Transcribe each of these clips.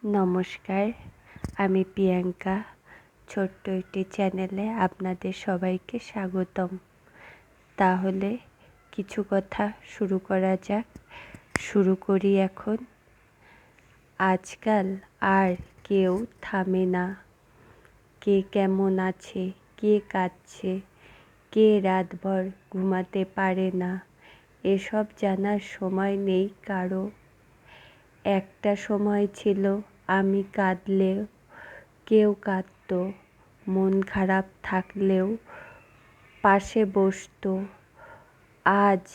নমস্কার, আমি প্রিয়াঙ্কা। ছোট্ট একটি চ্যানেলে আপনাদের সবাইকে স্বাগতম। তাহলে কিছু কথা শুরু করা যাক। শুরু করি এখন। আজকাল আর কেউ থামে না। কে কেমন আছে, কে কাঁদছে, কে রাতভর ঘুমাতে পারে না, এসব জানার সময় নেই কারো। একটা সময় ছিল আমি কাঁদলেও কেউ কাঁদতো, মন খারাপ থাকলেও পাশে বসতো। আজ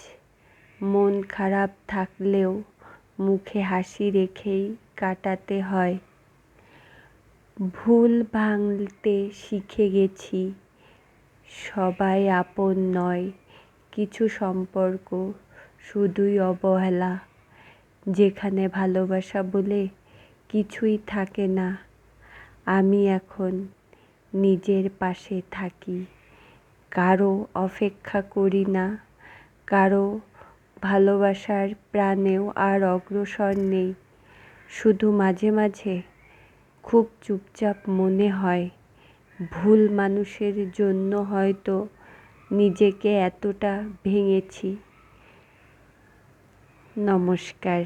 মন খারাপ থাকলেও মুখে হাসি রেখেই কাটাতে হয়। ভুল ভাঙতে শিখে গেছি, সবাই আপন নয়। কিছু সম্পর্ক শুধুই অবহেলা, যেখানে ভালোবাসা বলে কিছুই থাকে না। আমি এখন নিজের পাশে থাকি, কারো অপেক্ষা করি না, কারো ভালোবাসার প্রাণেও আর অগ্রসর নেই। শুধু মাঝে মাঝে খুব চুপচাপ মনে হয়, ভুল মানুষের জন্য হয়তো নিজেকে এতটা ভেঙেছি। নমস্কার।